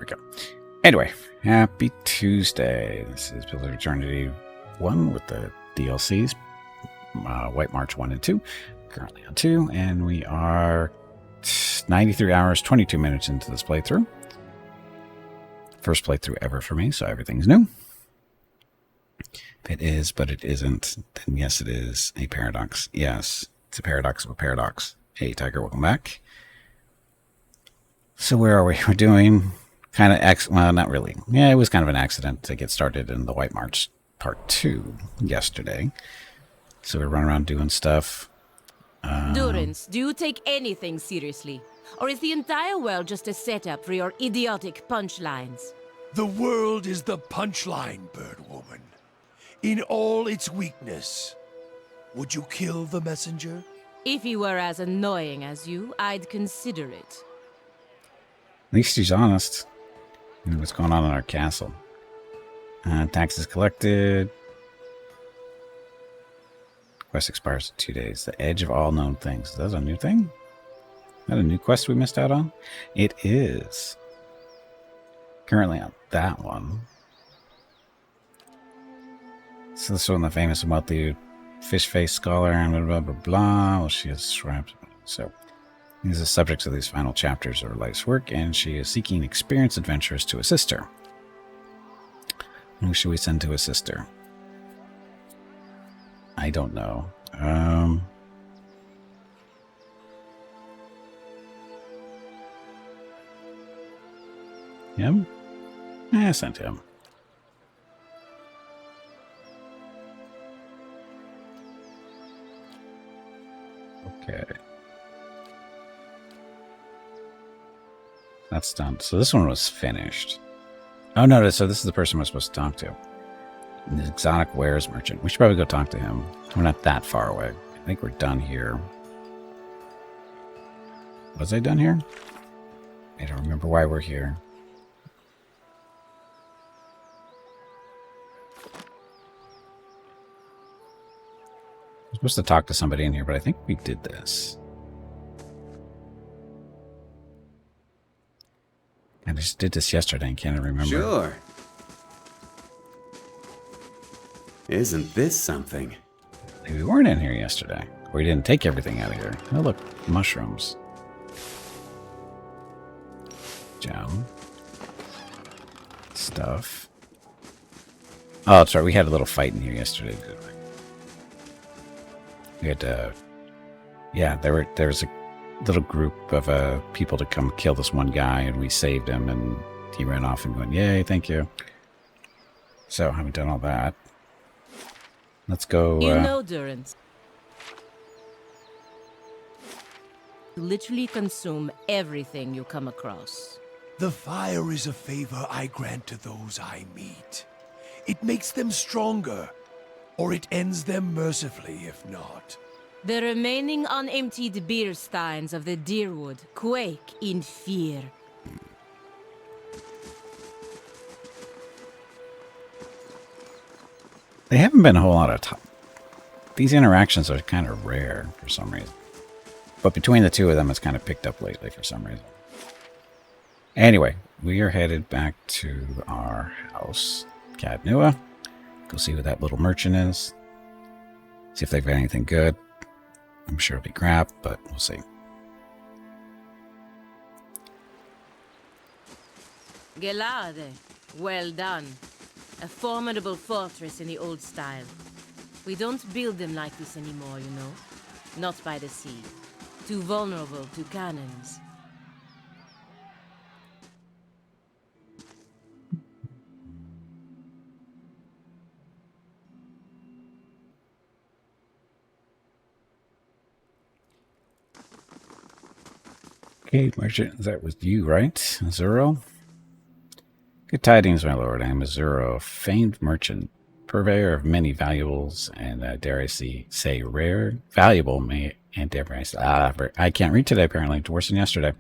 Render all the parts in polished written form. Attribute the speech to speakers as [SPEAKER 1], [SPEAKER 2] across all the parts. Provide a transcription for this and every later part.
[SPEAKER 1] go. Anyway, happy Tuesday. This is Builder Eternity 1 with the DLCs. White March 1 and 2. Currently on 2. And we are 93 hours, 22 minutes into this playthrough. First playthrough ever for me, so everything's new. If it is, but it isn't, then yes, it is a paradox. Yes, it's a paradox of a paradox. Hey, Tiger, welcome back. So where are we? We're doing kind of, well, not really. Yeah, it was kind of an accident to get started in the White March Part 2 yesterday. So we run around doing stuff.
[SPEAKER 2] Durance, do you take anything seriously? Or is the entire world just a setup for your idiotic punchlines?
[SPEAKER 3] The world is the punchline, Birdwoman. In all its weakness. Would you kill the messenger?
[SPEAKER 2] If he were as annoying as you, I'd consider it.
[SPEAKER 1] At least he's honest. You know what's going on in our castle. Taxes collected. Quest expires in 2 days. The Edge of All Known Things. Is that a new thing? Is that a new quest we missed out on? It is. Currently on that one. So this one, the famous and wealthy fish-faced scholar, and blah, blah, blah, blah. Well, she is trapped. So these are the subjects of these final chapters of her life's work, and she is seeking experienced adventurers to assist her. Who should we send to assist her? I don't know. Him? I sent him. Okay. That's done. So this one was finished. Oh, no. So this is the person we're supposed to talk to. The exotic wares merchant. We should probably go talk to him. We're not that far away. I think we're done here. Was I done here? I don't remember why we're here. I'm supposed to talk to somebody in here, but I think we did this. I just did this yesterday and can't remember.
[SPEAKER 4] Sure. Isn't this something?
[SPEAKER 1] We weren't in here yesterday. We didn't take everything out of here. Oh, look. Mushrooms. Gem. Stuff. Oh, that's right. We had a little fight in here yesterday. We had yeah, there was a little group of people to come kill this one guy, and we saved him, and he ran off and went, yay, thank you. So, having done all that, let's go.
[SPEAKER 2] You know, Durance. You literally consume everything you come across.
[SPEAKER 3] The fire is a favor I grant to those I meet. It makes them stronger, or it ends them mercifully if not.
[SPEAKER 2] The remaining unemptied beer steins of the Deerwood quake in fear.
[SPEAKER 1] They haven't been a whole lot of these interactions are kind of rare for some reason. But between the two of them, it's kind of picked up lately for some reason. Anyway, we are headed back to our house, Cadnua. Go see who that little merchant is. See if they've got anything good. I'm sure it'll be crap, but we'll see.
[SPEAKER 2] Gelade, well done. A formidable fortress in the old style. We don't build them like this anymore, you know. Not by the sea. Too vulnerable to cannons.
[SPEAKER 1] Okay, merchant, that was you, right? Azuro? Good tidings, my lord. I am Azuro, famed merchant, purveyor of many valuables, and dare I say rare, valuable, and dare I say, I can't read today, apparently. It's worse than yesterday.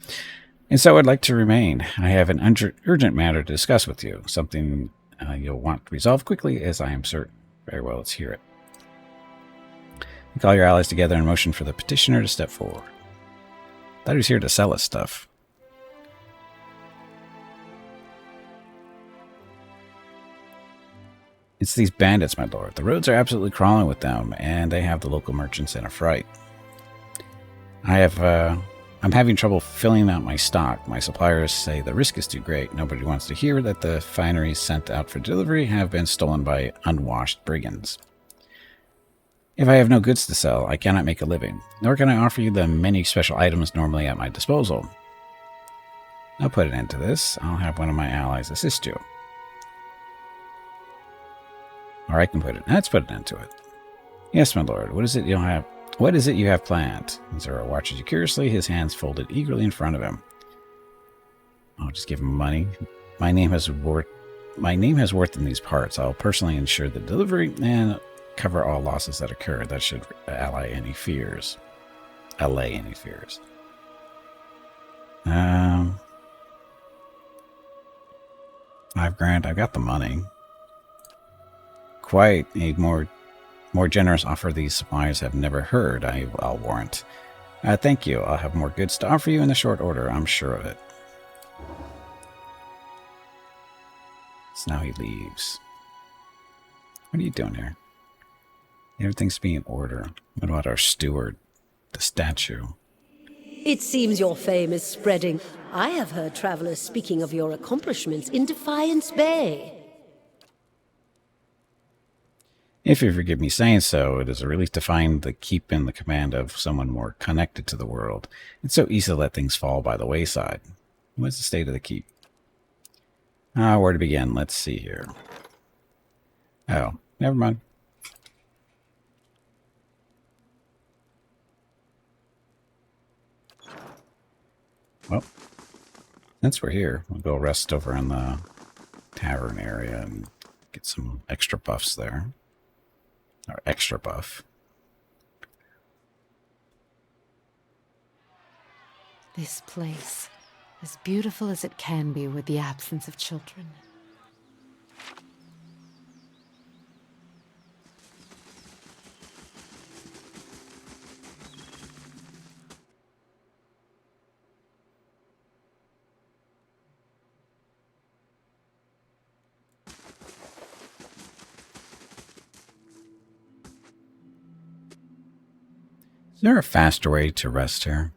[SPEAKER 1] And so I'd like to remain. I have an urgent matter to discuss with you, something you'll want to resolve quickly, as I am certain. Very well, let's hear it. You call your allies together and motion for the petitioner to step forward. Thought he was here to sell us stuff. It's these bandits, my lord. The roads are absolutely crawling with them, and they have the local merchants in a fright. I'm having trouble filling out my stock. My suppliers say the risk is too great. Nobody wants to hear that the fineries sent out for delivery have been stolen by unwashed brigands. If I have no goods to sell, I cannot make a living, nor can I offer you the many special items normally at my disposal. I'll put an end to this. I'll have one of my allies assist you. Or I can put it. Let's put an end to it. Yes, my lord. What is it you'll have? What is it you have planned? Zero watches you curiously, his hands folded eagerly in front of him. I'll just give him money. My name has worth in these parts. I'll personally ensure the delivery and cover all losses that occur. That should allay any fears. 5,000. I've got the money. Quite a more generous offer these suppliers have never heard, I'll warrant. Thank you. I'll have more goods to offer you in the short order, I'm sure of it. So now he leaves. What are you doing here? Everything's being in order. What about our steward? The statue?
[SPEAKER 5] It seems your fame is spreading. I have heard travelers speaking of your accomplishments in Defiance Bay.
[SPEAKER 1] If you forgive me saying so, it is a relief to find the keep in the command of someone more connected to the world. It's so easy to let things fall by the wayside. What's the state of the keep? Where to begin? Let's see here. Oh, never mind. Well, since we're here, we'll go rest over in the tavern area and get some extra buffs there. Or extra buff.
[SPEAKER 6] This place, as beautiful as it can be with the absence of children.
[SPEAKER 1] Is there a faster way to rest here?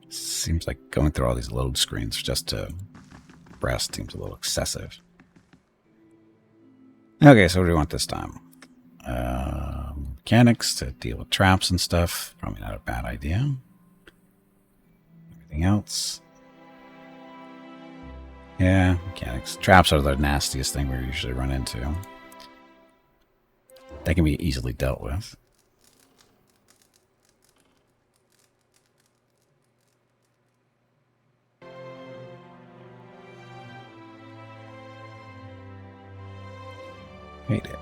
[SPEAKER 1] Seems like going through all these load screens just to rest seems a little excessive. Okay, so what do we want this time? Mechanics to deal with traps and stuff. Probably not a bad idea. Everything else? Yeah, mechanics. Traps are the nastiest thing we usually run into. They can be easily dealt with. Payday.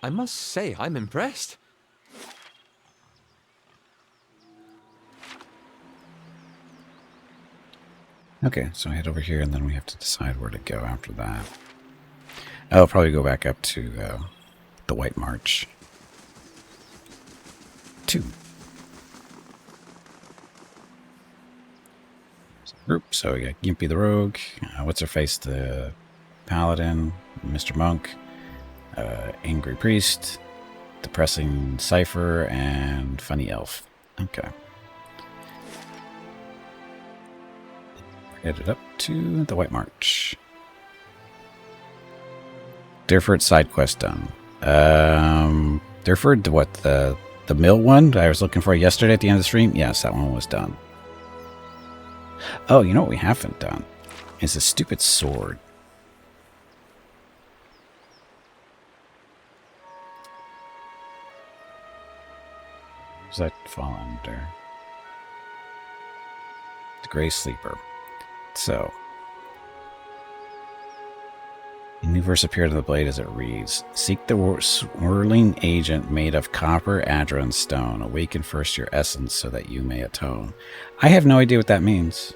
[SPEAKER 7] I must say, I'm impressed.
[SPEAKER 1] Okay, so head over here, and then we have to decide where to go after that. I'll probably go back up to the White March. 2. Group. So we got Gimpy the Rogue, what's her face, the Paladin, Mr. Monk, Angry Priest, Depressing Cipher, and Funny Elf. Okay. Headed up to the White March. Durford side quest done. Durford, what, the mill one I was looking for yesterday at the end of the stream? Yes, that one was done. Oh, you know what we haven't done? Is a stupid sword. Does that fall under? The Gray Sleeper. So, A new verse appeared on the blade as it reads, Seek the swirling agent made of copper, adra, and stone. Awaken first your essence so that you may atone. I have no idea what that means.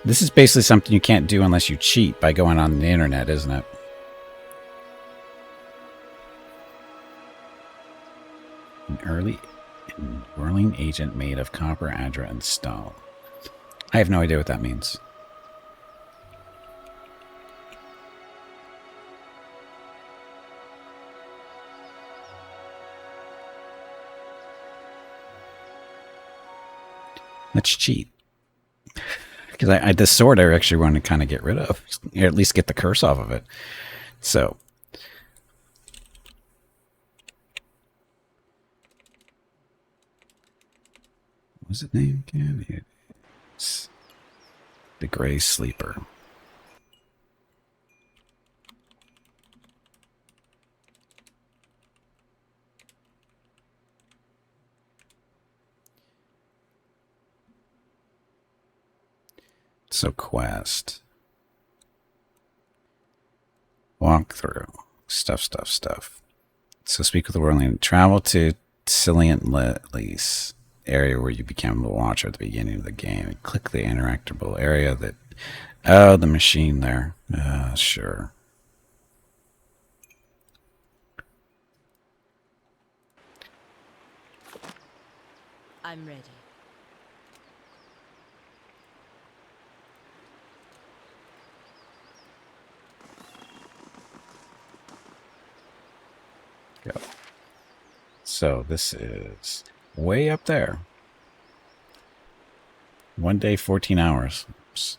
[SPEAKER 1] This is basically something you can't do unless you cheat by going on the internet, isn't it? An whirling agent made of copper, adra, and stone. I have no idea what that means. Let's cheat. Because this sword I actually want to kind of get rid of. Or at least get the curse off of it. So. What was its name again? It's the Gray Sleeper. So quest. Walk through. Stuff. So speak with the whirling. Travel to Cilliant Lease, area where you become the watcher at the beginning of the game. And click the interactable area that... Oh, the machine there. Sure.
[SPEAKER 2] I'm ready.
[SPEAKER 1] Go. So this is way up there. 1 day, 14 hours. Oops.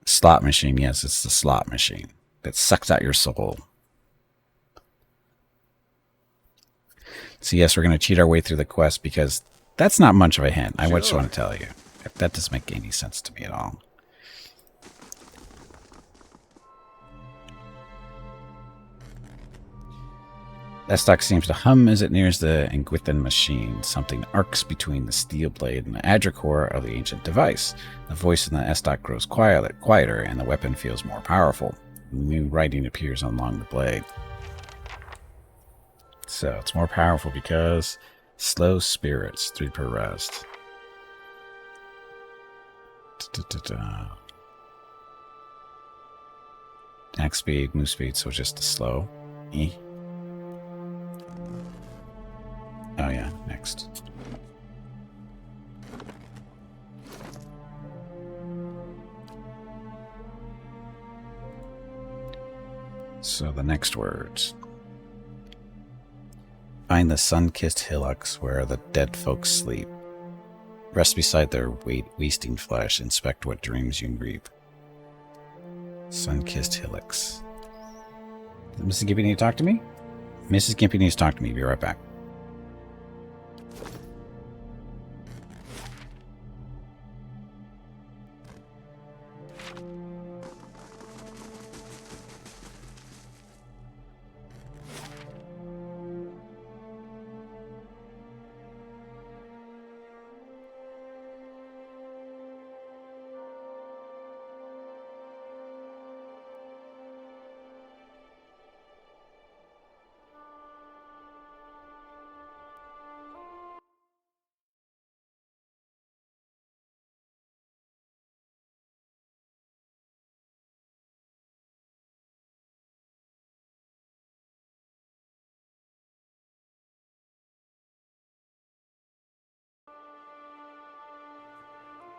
[SPEAKER 1] Slot machine. Yes, it's the slot machine that sucks out your soul. So yes, we're going to cheat our way through the quest because that's not much of a hint. I just want to tell you. That doesn't make any sense to me at all. Estok seems to hum as it nears the Engwithan machine. Something arcs between the steel blade and the adra-core of the ancient device. The voice in the Estok grows quieter, and the weapon feels more powerful. New writing appears along the blade. So it's more powerful because slow spirits, 3 per rest. Attack speed, move speed, so just the slow. E. Oh yeah, next. So the next words. Find the sun-kissed hillocks where the dead folks sleep. Rest beside their wasting flesh. Inspect what dreams you reap. Sun-kissed hillocks. Mrs. Gimpy need to talk to me? Mrs. Gimpy needs to talk to me. Be right back.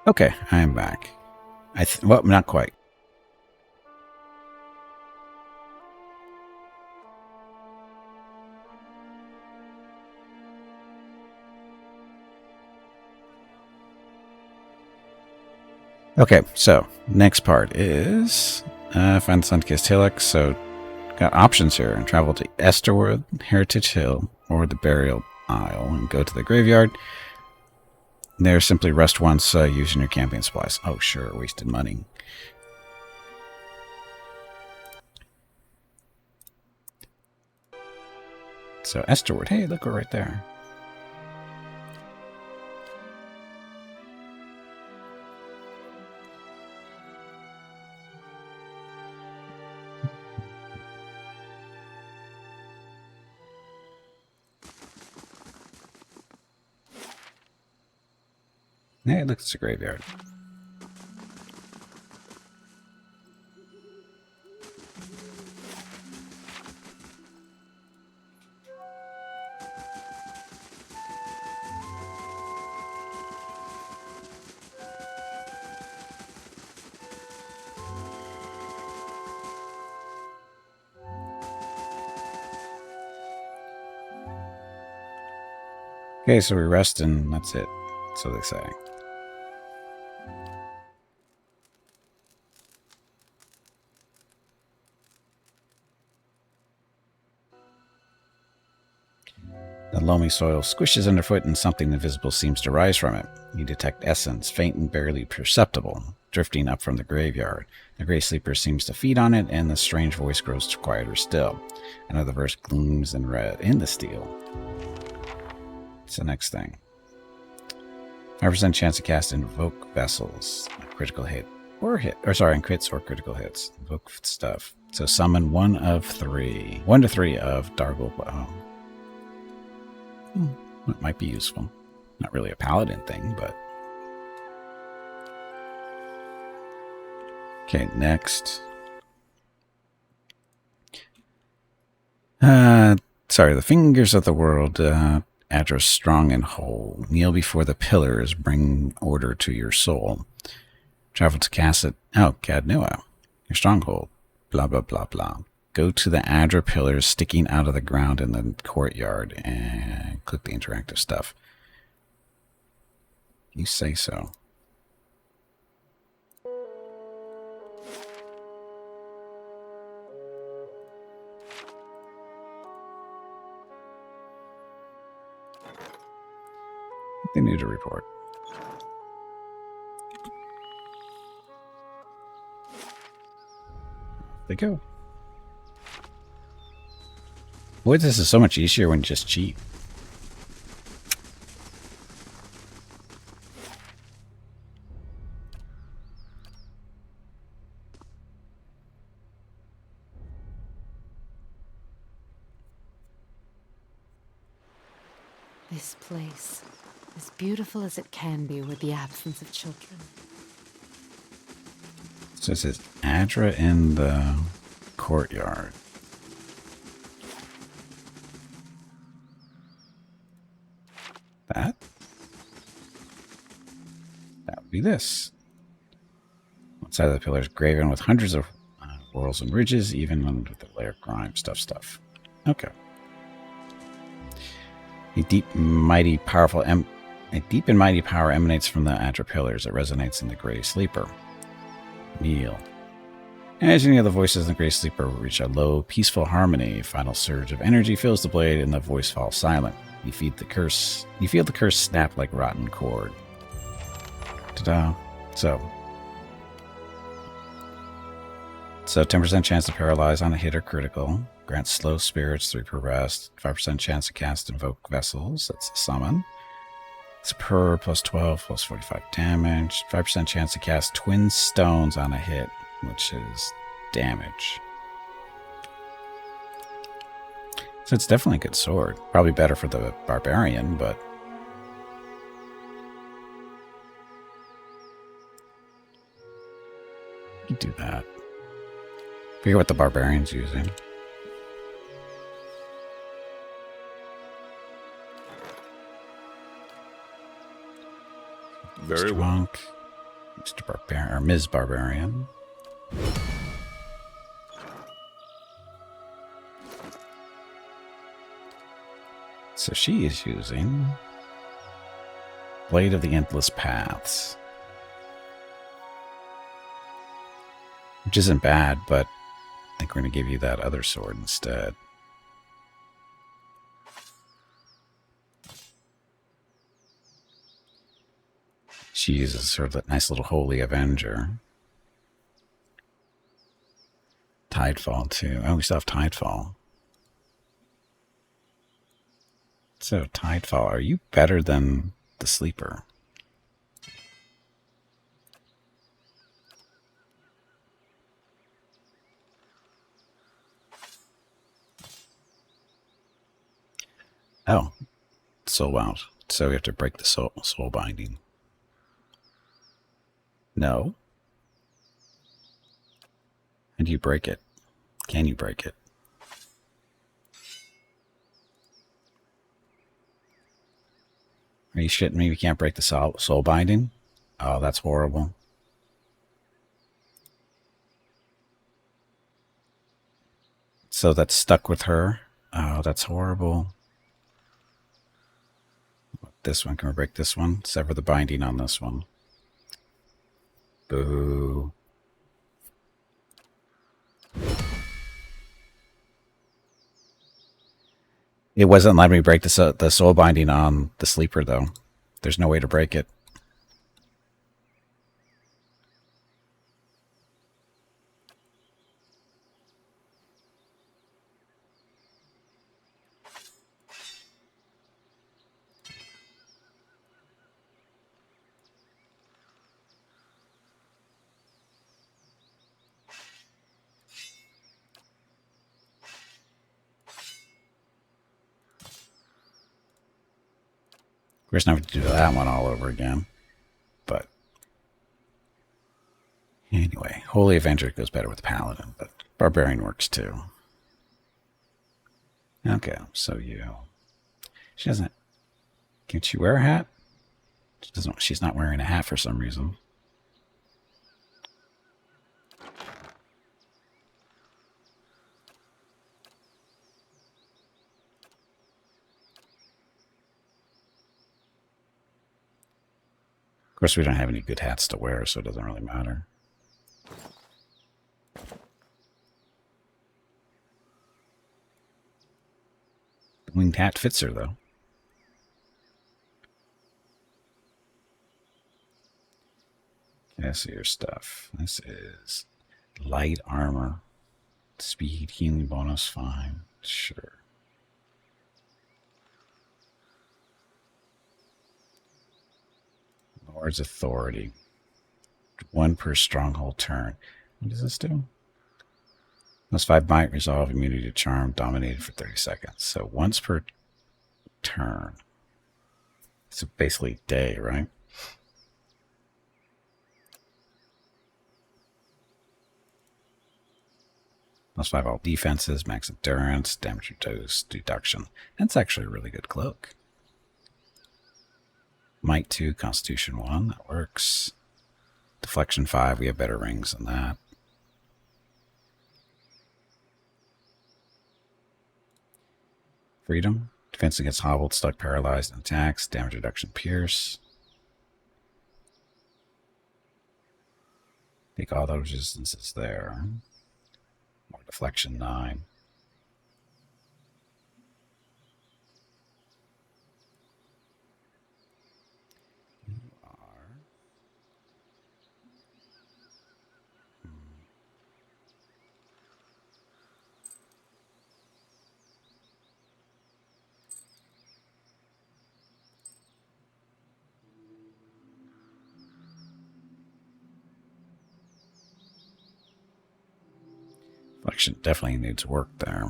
[SPEAKER 1] Okay, I am back. Well, not quite. Okay, so next part is find the sun-kissed hillock. So got options here and travel to Esterwood, Heritage Hill, or the Burial Isle, and go to the graveyard. There, simply rest once using your camping supplies. Oh, sure, wasted money. So Esterwood, hey, look, we're right there. Yeah, look, it's a graveyard. Okay, so we rest and that's it. So they say. The loamy soil squishes underfoot and something invisible seems to rise from it. You detect essence, faint and barely perceptible, drifting up from the graveyard. The gray sleeper seems to feed on it, and the strange voice grows quieter still. Another verse gleams in red in the steel. It's the next thing. 5% chance to cast Invoke Vessels. A critical hit. Or crits or critical hits. Invoke stuff. So summon 1 to 3 of Dargle. It might be useful. Not really a paladin thing, but... Okay, next. The fingers of the world, address strong and whole. Kneel before the pillars, bring order to your soul. Travel to Casset. Oh, Cadnua, your stronghold. Blah, blah, blah, blah. Go to the Adra pillars sticking out of the ground in the courtyard and click the interactive stuff. You say so. They need to report. They go. Boy, this is so much easier when you just cheat.
[SPEAKER 6] This place, as beautiful as it can be with the absence of children.
[SPEAKER 1] So it says Adra in the courtyard. That would be this. One side of the pillar is graven with hundreds of whorls and ridges, even under the layer of grime. Stuff. Okay. A deep and mighty power emanates from the Adra pillars. It resonates in the Grey Sleeper. Kneel. As any of the voices in the Grey Sleeper reach a low, peaceful harmony, a final surge of energy fills the blade, and the voice falls silent. You feel the curse snap like rotten cord. Ta-da! So 10% chance to paralyze on a hit or critical. Grants slow spirits 3 per rest. 5% chance to cast Invoke Vessels. That's a summon. It's per plus 12 plus 45 damage. 5% chance to cast Twin Stones on a hit, which is damage. So it's definitely a good sword. Probably better for the barbarian, but... you can do that. Figure what the barbarian's using.
[SPEAKER 3] Very
[SPEAKER 1] Mr.
[SPEAKER 3] well.
[SPEAKER 1] Monk, Mr. Barbarian, or Ms. Barbarian. So she is using Blade of the Endless Paths. Which isn't bad, but I think we're going to give you that other sword instead. She uses sort of that nice little Holy Avenger. Tidefall, too. Oh, we still have Tidefall. So, Tidefall, are you better than the Sleeper? Oh, soul bound. So we have to break the soul binding. No. How do you break it? Can you break it? Are you shitting me? We can't break the soul binding? Oh, that's horrible. So that's stuck with her? Oh, that's horrible. This one, can we break this one? Sever the binding on this one. Boo. It wasn't letting me break the soul binding on the sleeper, though. There's no way to break it. Of course, now we have to do that one all over again. But anyway, Holy Avenger goes better with Paladin, but Barbarian works too. Okay, so she doesn't. Can she wear a hat? She doesn't. She's not wearing a hat for some reason. Of course, we don't have any good hats to wear, so it doesn't really matter. The winged hat fits her, though. Okay, so your stuff. This is light armor. Speed, healing bonus, fine. Sure. Lord's Authority. 1 per stronghold turn. What does this do? +5 might resolve immunity to charm dominated for 30 seconds. So once per turn. So basically day, right? +5 all defenses, max endurance, damage reduction. That's actually a really good cloak. Might 2, Constitution 1, that works. Deflection 5, we have better rings than that. Freedom, defense against hobbled, stuck, paralyzed, and attacks. Damage reduction, pierce. Take all those resistances there. More deflection 9. Deflection definitely needs work there.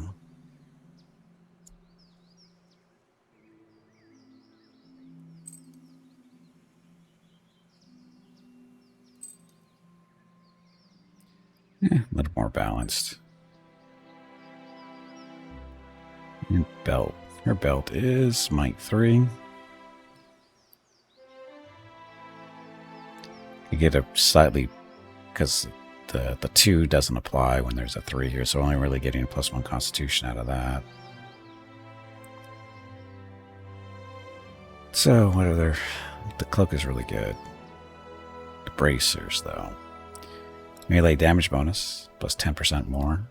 [SPEAKER 1] A little more balanced. And belt. Her belt is Might 3. You get a slightly, because the 2 doesn't apply when there's a 3 here, so only really getting a +1 Constitution out of that. So what other? The cloak is really good. The bracers, though. Melee damage bonus, plus 10% more.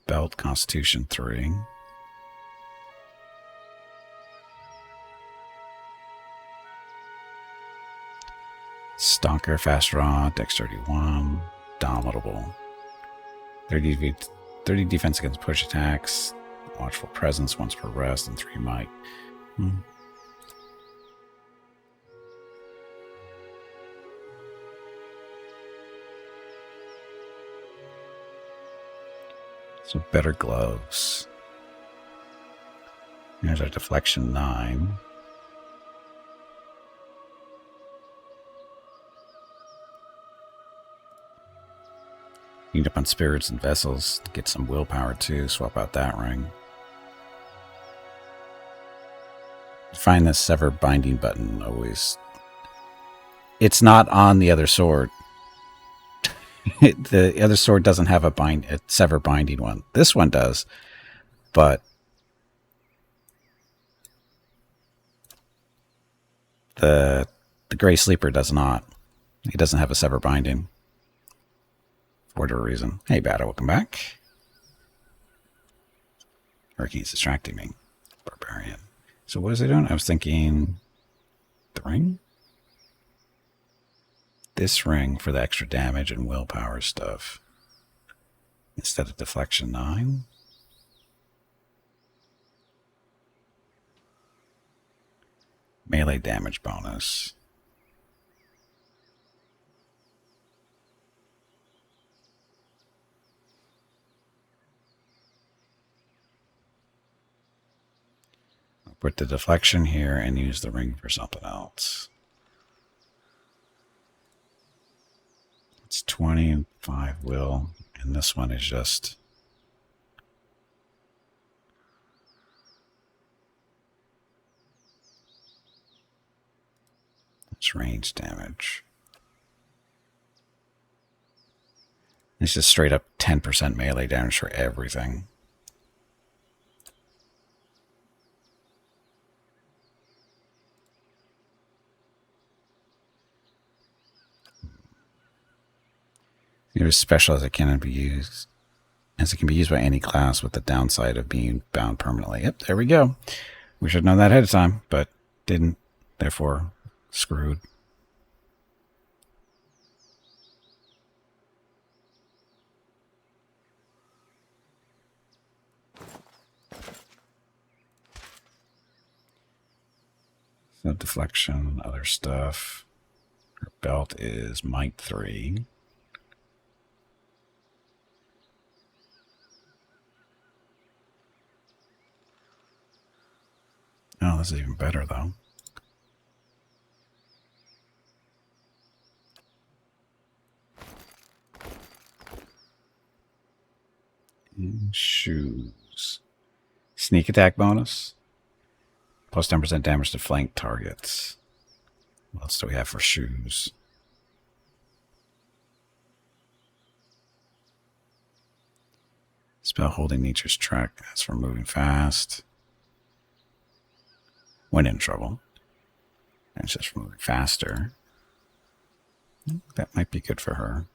[SPEAKER 1] Belt, Constitution 3. Stalker, Fast Draw, Dexterity 1, Domitable. 30 defense against push attacks, Watchful Presence, once per rest, and 3 might. So better gloves. There's our deflection 9. Read up on spirits and vessels. Get some willpower too. Swap out that ring. Find the sever binding button always. It's not on the other sword. The other sword doesn't have a sever binding one. This one does, but the Gray Sleeper does not. He doesn't have a sever binding for whatever reason. Hey, Bada, welcome back. Hurricane's distracting me. Barbarian. So what is it doing? I was thinking the ring? This ring for the extra damage and willpower stuff. Instead of deflection 9. Melee damage bonus. I'll put the deflection here and use the ring for something else. It's 20 and 5 will, and this one is just it's range damage. It's just straight up 10% melee damage for everything. It is special as it can be used, as it can be used by any class with the downside of being bound permanently. Yep, there we go. We should have known that ahead of time, but didn't. Therefore, screwed. So deflection, other stuff. Her belt is Might 3. Oh, this is even better, though. And shoes. Sneak attack bonus. Plus 10% damage to flank targets. What else do we have for shoes? Spell holding nature's track. That's for moving fast. When in trouble. And it's just moving faster. That might be good for her.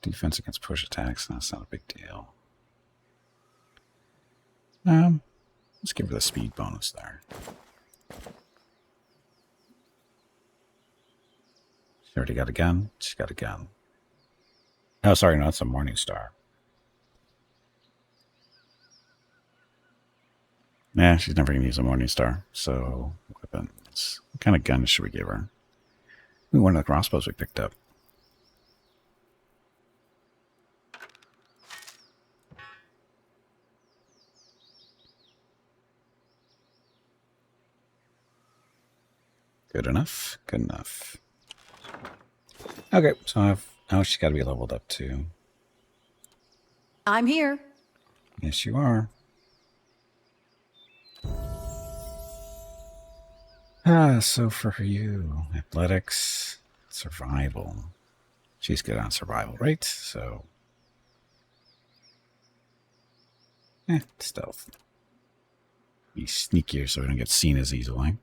[SPEAKER 1] Defense against push attacks. That's not a big deal. Let's give her the speed bonus there. She already got a gun. She's got a gun. Oh, sorry, no, it's a Morning Star. Yeah, she's never going to use a Morning Star. So, weapons. What kind of gun should we give her? Ooh, one of the crossbows we picked up. Good enough. Good enough. Okay, so I've... Oh, she's got to be leveled up too.
[SPEAKER 8] I'm here.
[SPEAKER 1] Yes, you are. So for you, athletics, survival. She's good on survival, right? So, stealth. Be sneakier so we don't get seen as easily.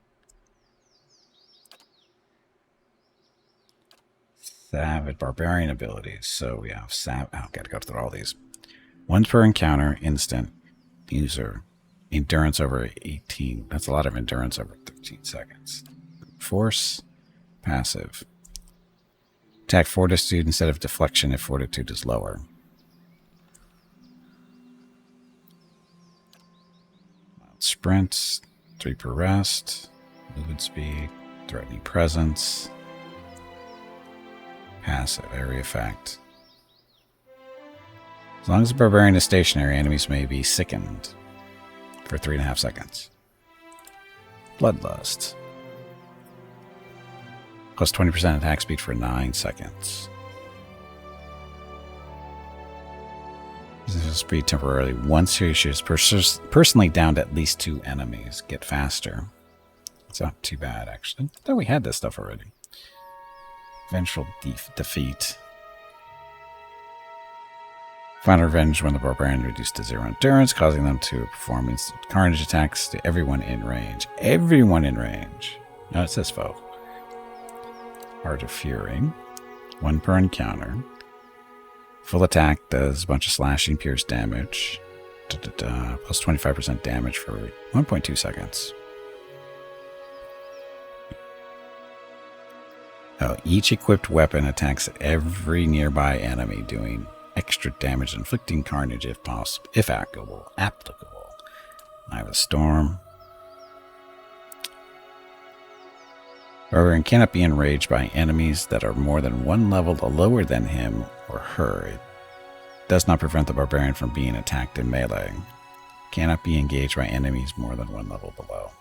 [SPEAKER 1] Savage barbarian abilities. So we have gotta go through all these. Once per encounter, instant. User. Endurance over 18. That's a lot of endurance over 13 seconds. Force. Passive. Attack fortitude instead of deflection if fortitude is lower. Sprint. 3 per rest. Movement speed. Threatening presence. Passive. Area effect. As long as the barbarian is stationary, enemies may be sickened for 3.5 seconds. Bloodlust. Plus 20% attack speed for 9 seconds. This is speed temporarily. Once your issue is personally downed at least 2 enemies. Get faster. It's not too bad, actually. I thought we had this stuff already. Vengeful defeat. Final revenge when the barbarian reduced to 0 endurance, causing them to perform instant carnage attacks to everyone in range. Everyone in range. No, it says foe. Heart of Fury. 1 per encounter. Full attack does a bunch of slashing, pierce damage. Plus 25% damage for 1.2 seconds. Oh, each equipped weapon attacks every nearby enemy, doing extra damage, inflicting carnage if possible, if applicable. I have a storm. Barbarian cannot be enraged by enemies that are more than 1 level lower than him or her. It does not prevent the barbarian from being attacked in melee. Cannot be engaged by enemies more than 1 level below.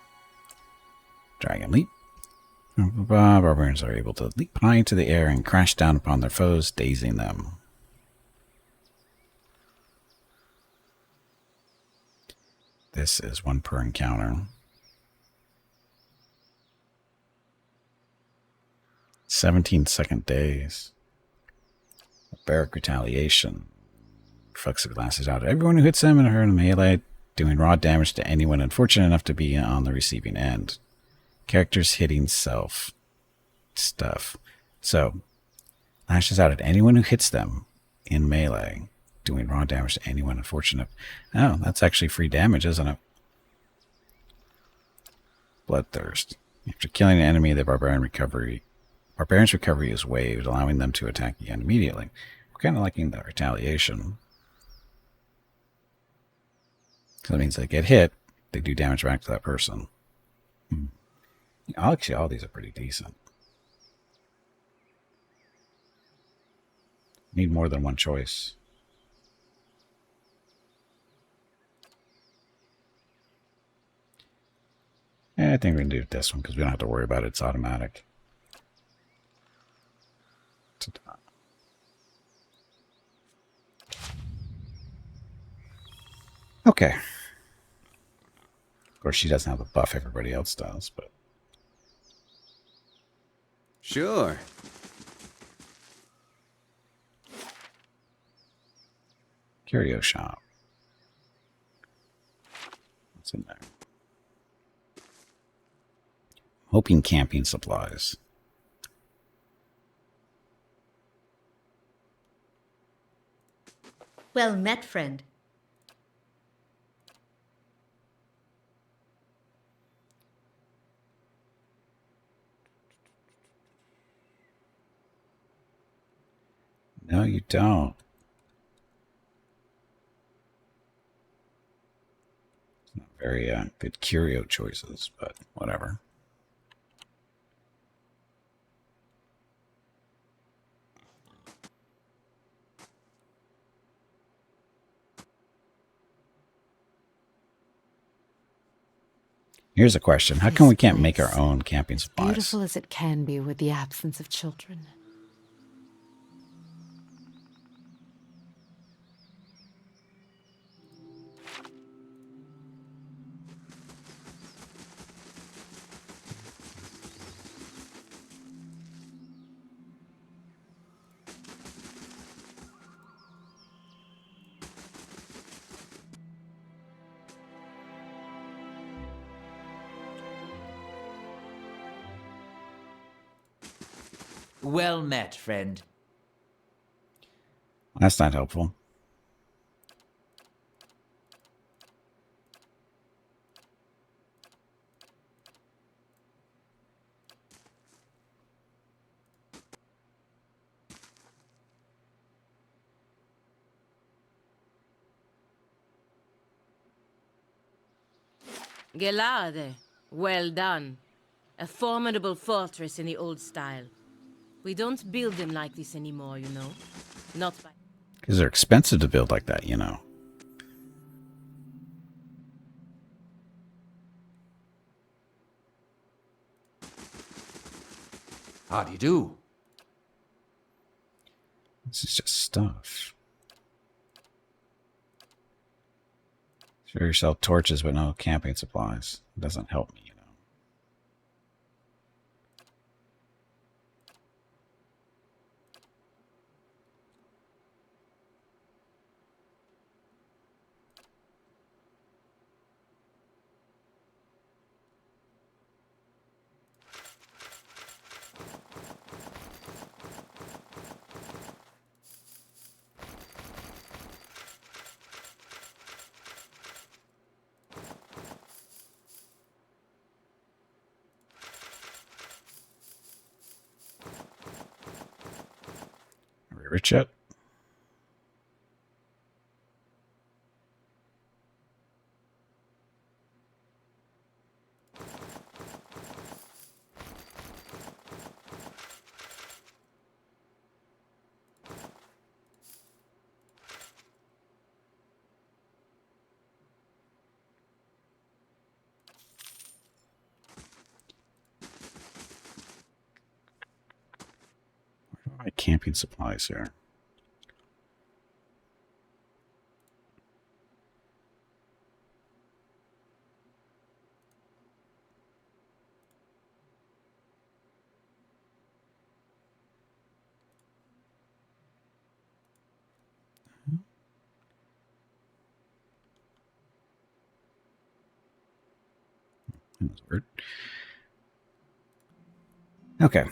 [SPEAKER 1] Dragon Leap. Barbarians are able to leap high into the air and crash down upon their foes, dazing them. This is 1 per encounter. 17-second days. Barbaric Retaliation. Reflects the glasses out at everyone who hits them and her in melee, doing raw damage to anyone unfortunate enough to be on the receiving end. Characters hitting self. Stuff. So, lashes out at anyone who hits them in melee, doing raw damage to anyone unfortunate. Oh, that's actually free damage, isn't it? Bloodthirst. After killing an enemy, the barbarian's recovery is waived, allowing them to attack again immediately. We're kind of liking the retaliation. So that means they get hit, they do damage back to that person. Actually, all these are pretty decent. Need more than one choice. I think we can do this one because we don't have to worry about it. It's automatic. Okay. Of course, she doesn't have the buff everybody else does, but...
[SPEAKER 4] Sure.
[SPEAKER 1] Curio shop. What's in there? Hoping camping supplies.
[SPEAKER 9] Well met, friend.
[SPEAKER 1] No, you don't. It's not very good curio choices, but whatever. Here's a question. How come we can't make our own camping supplies?
[SPEAKER 6] Beautiful as it can be with the absence of children.
[SPEAKER 10] Well met, friend.
[SPEAKER 1] That's not helpful.
[SPEAKER 2] Gelade, well done. A formidable fortress in the old style. We don't build them like this anymore, you know. Not by...
[SPEAKER 1] Because they're expensive to build like that, you know.
[SPEAKER 7] How do you do?
[SPEAKER 1] This is just stuff. Sure, you sell torches but no camping supplies. It doesn't help me, you know. Are we rich yet? Where are my camping supplies here? That was weird. Okay.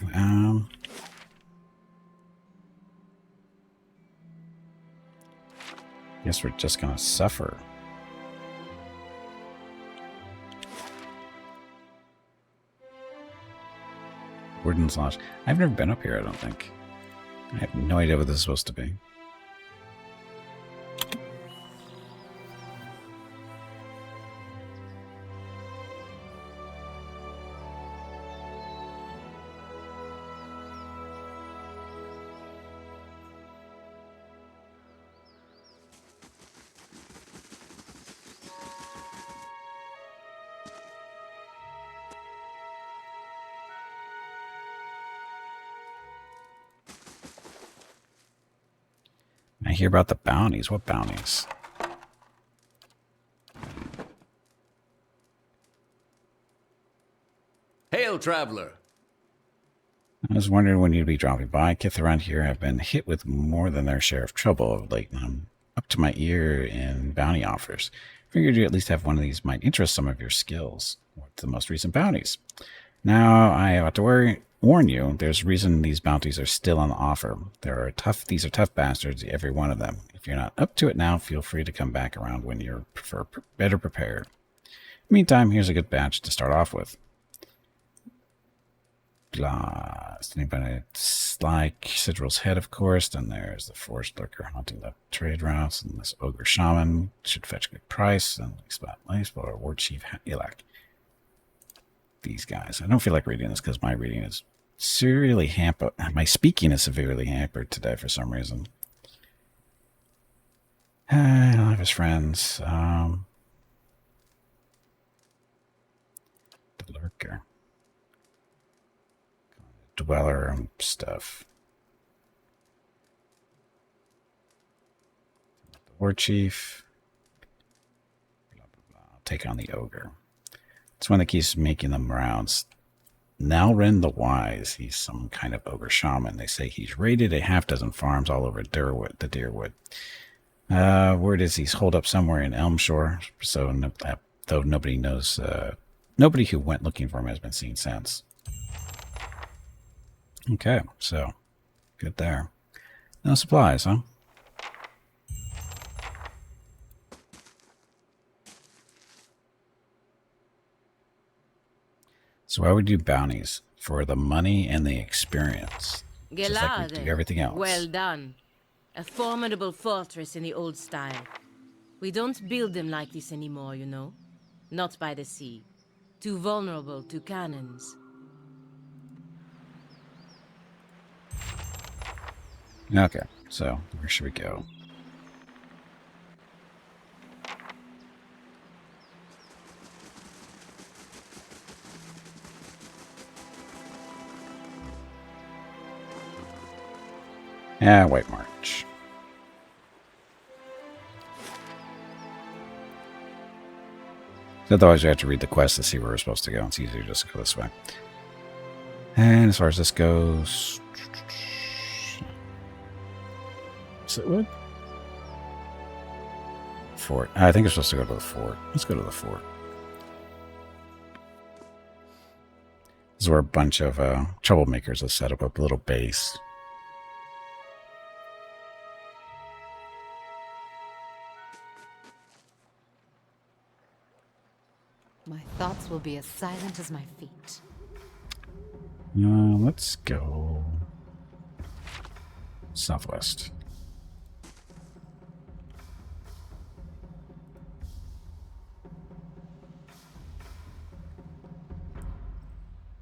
[SPEAKER 1] Guess we're just gonna suffer. Warden's Lodge. I've never been up here, I don't think. I have no idea what this is supposed to be. I hear about the bounties. What bounties?
[SPEAKER 7] Hail, traveler!
[SPEAKER 1] I was wondering when you'd be dropping by. Kids around here have been hit with more than their share of trouble of late, and I'm up to my ear in bounty offers. Figured you at least have one of these might interest some of your skills. What's the most recent bounties? Now, I ought to warn you, there's reason these bounties are still on the offer. These are tough bastards, every one of them. If you're not up to it now, feel free to come back around when you're better prepared. Meantime, here's a good batch to start off with. Blah. It's like Sidrel's head, of course. Then there's the forest lurker haunting the trade routes, and this ogre shaman should fetch a good price. And spot lace, or war chief Ilak. These guys. I don't feel like reading this because my reading is severely hampered. My speaking is severely hampered today for some reason. I don't have his friends. The lurker. Dweller and stuff. The war chief. Blah, blah, blah. I'll take on the ogre. It's one that keeps making them rounds. Nalrin the Wise. He's some kind of ogre shaman. They say he's raided a half-dozen farms all over the Deerwood. Word is he's holed up somewhere in Elmshore, so though nobody knows, nobody who went looking for him has been seen since. Okay, so good there. No supplies, huh? So why would you do bounties? For the money and the experience. Just like we do everything else.
[SPEAKER 2] Well done. A formidable fortress in the old style. We don't build them like this anymore, you know. Not by the sea. Too vulnerable to cannons.
[SPEAKER 1] Okay, so where should we go? Yeah, White March. Otherwise, we have to read the quest to see where we're supposed to go. It's easier just to go this way. And as far as this goes... Is it wood? Fort. I think we're supposed to go to the fort. Let's go to the fort. This is where a bunch of troublemakers have set up a little base.
[SPEAKER 6] My thoughts will be as silent as my feet.
[SPEAKER 1] Let's go southwest.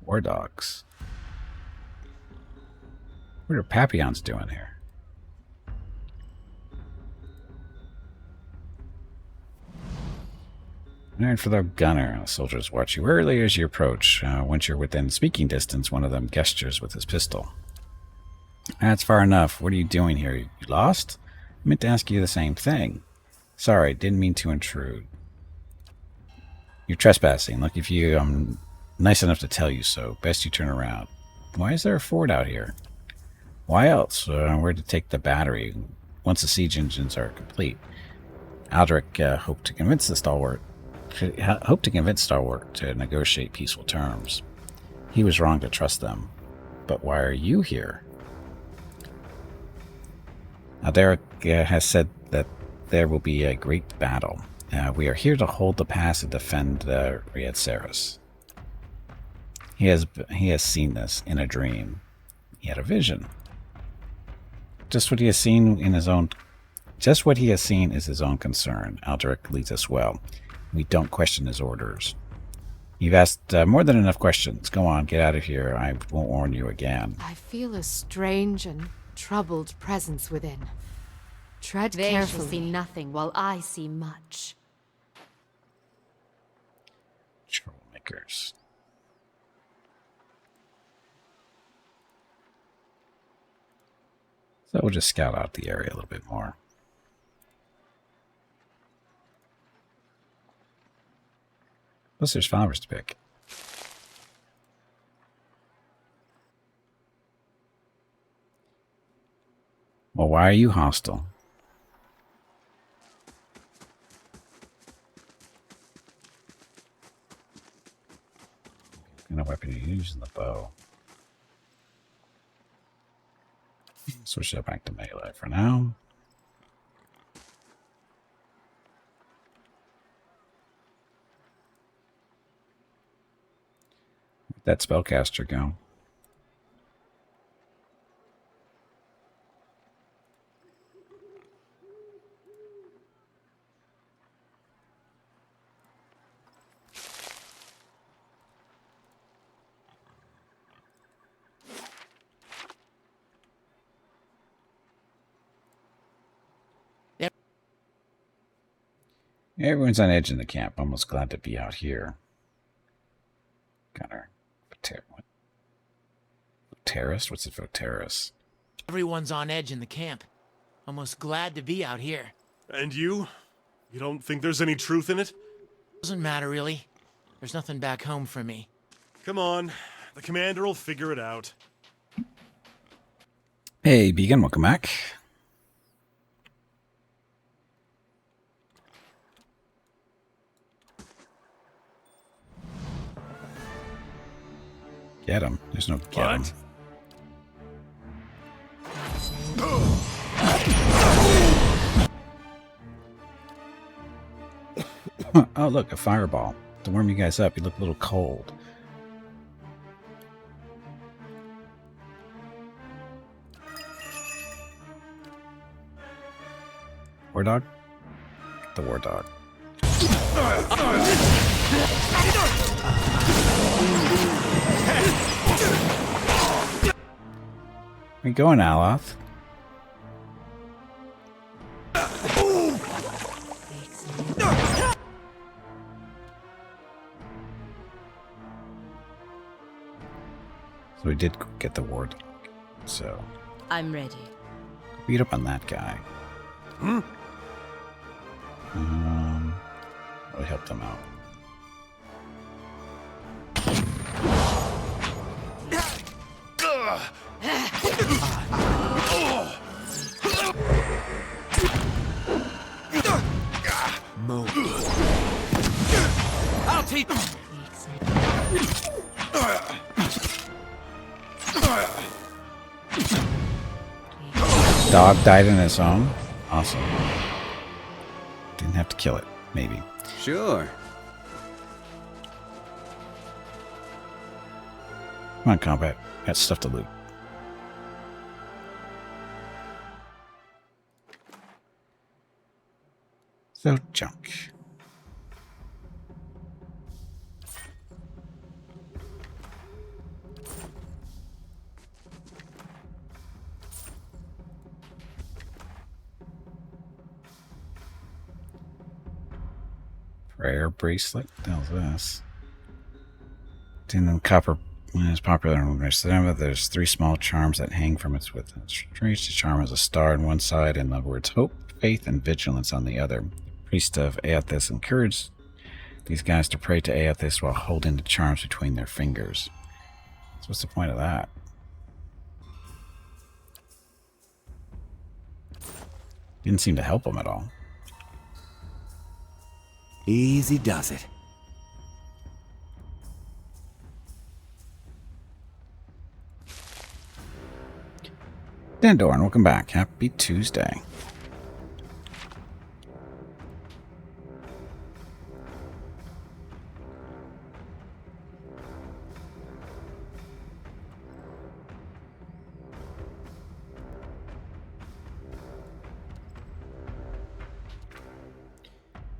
[SPEAKER 1] War dogs. What are Papillons doing here? Alright, for the gunner, the soldiers watch you warily as you approach. Once you're within speaking distance, one of them gestures with his pistol. That's far enough. What are you doing here? You lost? I meant to ask you the same thing. Sorry, didn't mean to intrude. You're trespassing. Lucky for you, I'm nice enough to tell you so. Best you turn around. Why is there a fort out here? Why else? Where to take the battery once the siege engines are complete? Aldrich hoped to convince Stalwart to negotiate peaceful terms. He was wrong to trust them. But why are you here? Aldrich has said that there will be a great battle. We are here to hold the pass and defend Rietzeris. He has seen this in a dream. He had a vision. Just what he has seen is his own concern. Aldrich leads us well. We don't question his orders. You've asked more than enough questions. Go on, get out of here. I won't warn you again.
[SPEAKER 6] I feel a strange and troubled presence within. Tread
[SPEAKER 2] They
[SPEAKER 6] carefully.
[SPEAKER 2] shall see nothing, while I see much.
[SPEAKER 1] Troublemakers. So we'll just scout out the area a little bit more. Plus there's flowers to pick. Well, why are you hostile? What kind of weapon are you using? The bow. Switch that back to melee for now. Where'd that spellcaster go? Everyone's on edge in the camp. Almost glad to be out here. Gunner. Terrorist? What's it for terrorist?
[SPEAKER 9] Everyone's on edge in the camp. Almost glad to be out here.
[SPEAKER 10] And you? You don't think there's any truth in it?
[SPEAKER 9] Doesn't matter, really. There's nothing back home for me.
[SPEAKER 10] Come on. The commander will figure it out.
[SPEAKER 1] Hey, Beacon, welcome back. Get him. There's no get him. Oh, look, a fireball. To warm you guys up, you look a little cold. War dog? Get the war dog. Where you going, Aloth? So we did get the war dog. So
[SPEAKER 2] I'm ready.
[SPEAKER 1] beat up on that guy. Really help them out.
[SPEAKER 7] I'll teach.
[SPEAKER 1] Dog died in its own. Awesome. Didn't have to kill it, maybe.
[SPEAKER 4] Sure.
[SPEAKER 1] Come on, combat. Got stuff to loot. So, junk. Prayer bracelet? What the hell is this? Tin copper is popular in cinema. There's 3 small charms that hang from its width. Each charm has a star on one side and the words hope, faith, and vigilance on the other. The priest of Aethys encouraged these guys to pray to Aethys while holding the charms between their fingers. So what's the point of that? Didn't seem to help them at all.
[SPEAKER 4] Easy does it.
[SPEAKER 1] Dandorn, welcome back. Happy Tuesday.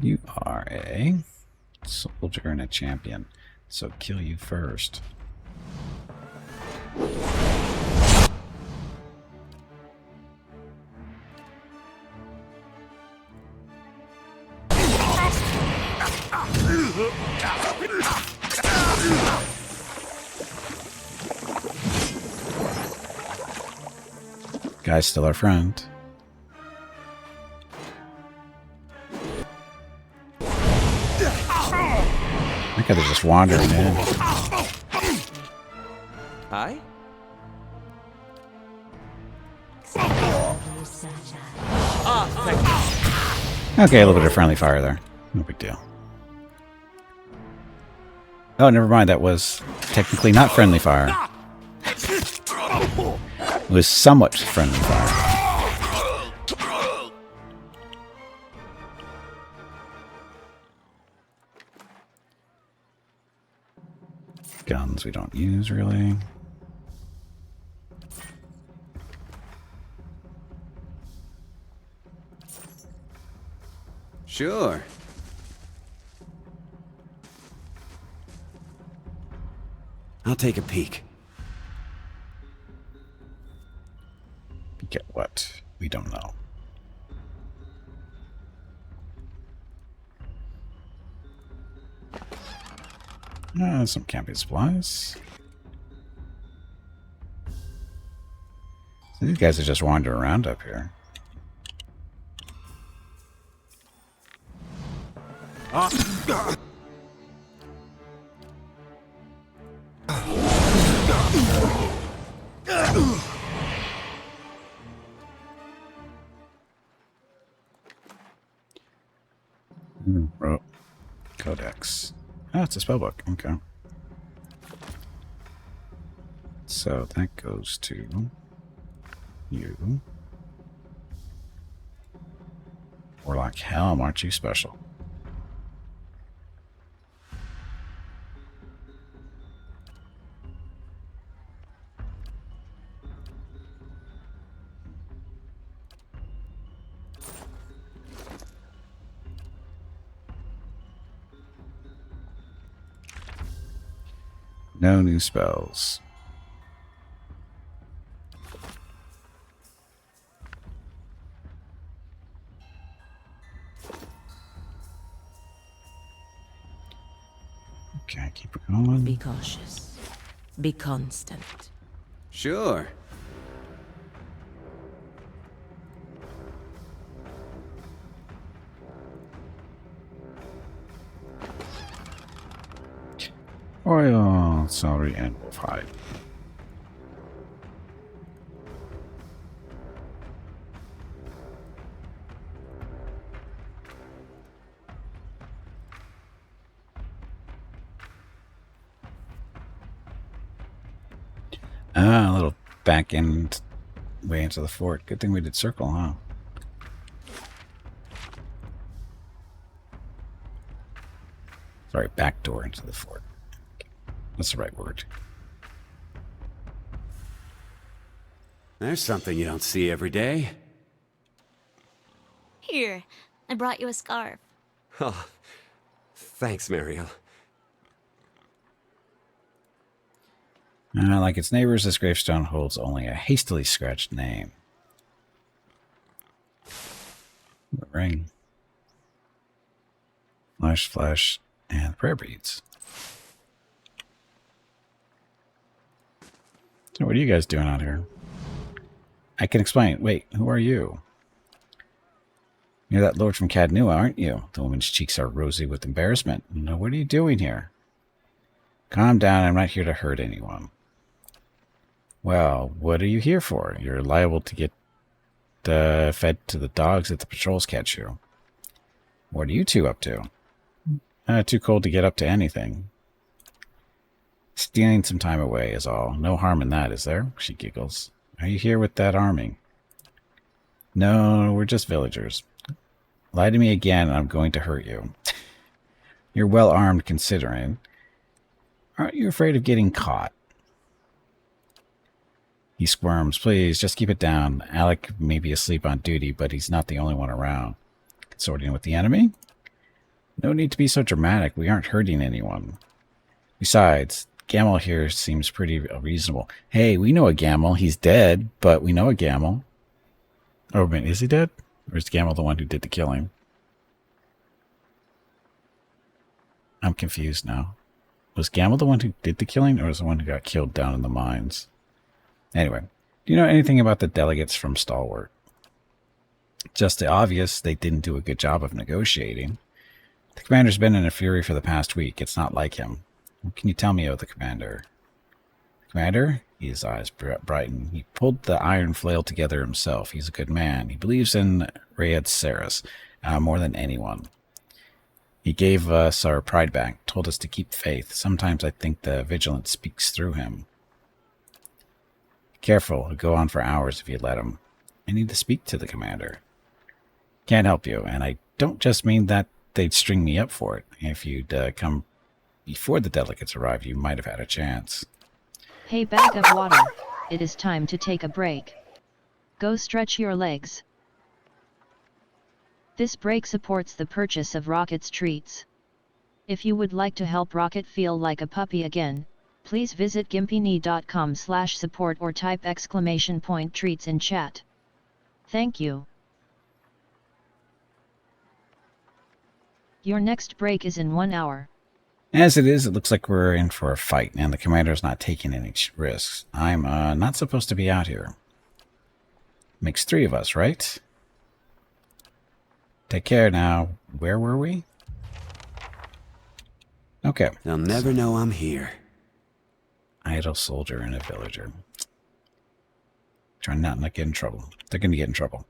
[SPEAKER 1] You are a soldier and a champion, so kill you first. Guy's still our friend. I think they're just wandering in.
[SPEAKER 7] Hi?
[SPEAKER 1] Okay, a little bit of friendly fire there. No big deal. Oh, never mind. That was technically not friendly fire. It was somewhat friendly fire. Guns we don't use, really.
[SPEAKER 4] Sure. I'll take a peek.
[SPEAKER 1] Get what? We don't know. Some camping supplies. So these guys are just wandering around up here. Oh, Codex. Oh, it's a spellbook. Okay. So that goes to you. Warlock Helm, aren't you special? No new spells. Okay, keep it going.
[SPEAKER 2] Be cautious. Be constant.
[SPEAKER 4] Sure.
[SPEAKER 1] Oil, celery, and wolf hide. Ah, a little back end way into the fort. Good thing we did circle, huh? Sorry, back door into the fort. That's the right word.
[SPEAKER 4] There's something you don't see every day.
[SPEAKER 11] Here, I brought you a scarf.
[SPEAKER 12] Oh, thanks, Mariel.
[SPEAKER 1] Like its neighbors, this gravestone holds only a hastily scratched name. Ring. Flash, and prayer beads. So what are you guys doing out here? I can explain. Wait, who are you? You're that lord from Cadnua, aren't you? The woman's cheeks are rosy with embarrassment. No, what are you doing here? Calm down. I'm not here to hurt anyone. Well, what are you here for? You're liable to get fed to the dogs if the patrols catch you. What are you two up to? Too cold to get up to anything. Stealing some time away is all. No harm in that, is there? She giggles. Are you here with that army? No, we're just villagers. Lie to me again and I'm going to hurt you. You're well armed considering. Aren't you afraid of getting caught? He squirms. Please, just keep it down. Alec may be asleep on duty, but he's not the only one around. Consorting with the enemy? No need to be so dramatic. We aren't hurting anyone. Besides, Gamel here seems pretty reasonable. Hey, we know a Gamel. He's dead, but we know a Gamel. Oh, man, is he dead? Or is Gamel the one who did the killing? I'm confused now. Was Gamel the one who did the killing, or was the one who got killed down in the mines? Anyway, do you know anything about the delegates from Stalwart? Just the obvious, they didn't do a good job of negotiating. The commander's been in a fury for the past week. It's not like him. What can you tell me of the commander? Commander? His eyes brighten. He pulled the iron flail together himself. He's a good man. He believes in Rayed Saris more than anyone. He gave us our pride back, told us to keep faith. Sometimes I think the vigilance speaks through him. Careful, he'll go on for hours if you let him. I need to speak to the commander. Can't help you, and I don't just mean that they'd string me up for it. If you'd come before the delegates arrive, you might have had a chance.
[SPEAKER 13] Hey, bag of water, it is time to take a break. Go stretch your legs. This break supports the purchase of Rocket's treats. If you would like to help Rocket feel like a puppy again, please visit gimpyknee.com/support or type !treats in chat. Thank you. Your next break is in 1 hour.
[SPEAKER 1] As it is, it looks like we're in for a fight, and the commander's not taking any risks. I'm not supposed to be out here. Makes 3 of us, right? Take care now. Where were we? Okay.
[SPEAKER 4] They'll never know I'm here.
[SPEAKER 1] Idle soldier and a villager. Trying not to get in trouble. They're going to get in trouble.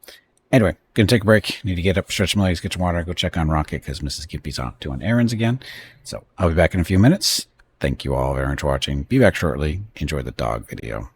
[SPEAKER 1] Anyway, gonna take a break. Need to get up, stretch my legs, get some water, go check on Rocket because Mrs. Gimpy's off doing errands again. So I'll be back in a few minutes. Thank you all very much for watching. Be back shortly. Enjoy the dog video.